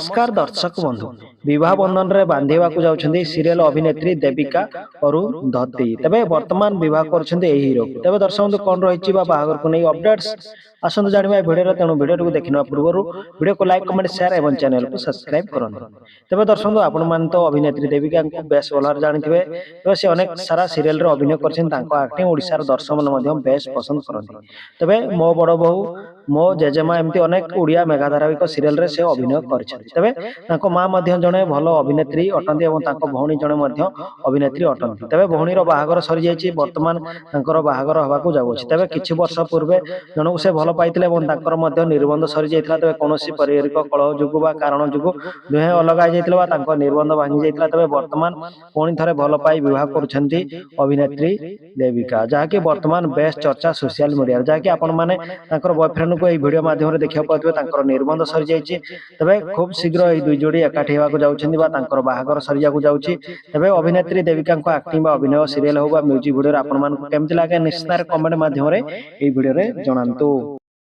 नमस्कार दर्शक बंधु विवाह बंधन रे बांधिबाकू जाउछन्ती सीरियल अभिनेत्री देविका अरुंधती तबे वर्तमान विवाह करछन्ती एही हीरो को तबे दर्शक बंधु कोन रहिछि बा बाहागर को नै अपडेट्स आसंतु जानिबा ए भिडियो रे तेनु भिडियो को देखिना पूर्वरु भिडियो को लाइक कमेंट शेयर एवं चैनल को सब्सक्राइब करंतु तबे दर्शक बंधु आपण मान तो अभिनेत्री देविका को बेस बोलर जानिथिबे तबे से अनेक सारा सीरियल रे अभिनय करछन तांको एक्टिंग ओडिसा रे दर्शक मन मध्यम बेस पसंद करंती तबे मो बड़ बहु मो जेजेमा एमती अनेक उड़िया मेगा धारावाहिक सीरियल रे से अभिनय करछन्ती तबे तांको मां मध्य जणे भलो अभिनेत्री अटंती एवं तांको भौणी जणे मध्य अभिनेत्री अटंती तबे भौणीर बाहागर सरी जायछि वर्तमान तांकर बाहागर हबाकू जाउछि तबे किछि वर्ष पूर्वे जणो से भलो पाइतिले एवं तांकर मध्य निर्बंध सरी जायतिला तबे कोनोसी पारिवारिक कलह जुगु बा कारण जुगु दुहे अलग आइ जायतिला बा तांको निर्बंध भांगी जायतिला तबे वर्तमान पुणी थरे भलो पाई विवाह करछन्ती अभिनेत्री देविका जाके वर्तमान बेस्ट चर्चा सोशल मीडिया जाके आपण माने तांकर बॉयफ्रेंड को ए वीडियो माध्यम रे देखिया पाथबे तांकर निर्बंध सरी जायछि तबे खूब शीघ्र ए दुई जोड़ी एकाठी हेबाकू जाउछन्ती बा तांकर बाहागर सरी जाकू जाउछि तबे अभिनेत्री देविका को एक्टिंग बा अभिनय सीरियल हो बा म्यूजिक वीडियो रे आपण मान केमति लागे निश्चित कमेंट माध्यम रे ए वीडियो रे जणांतु।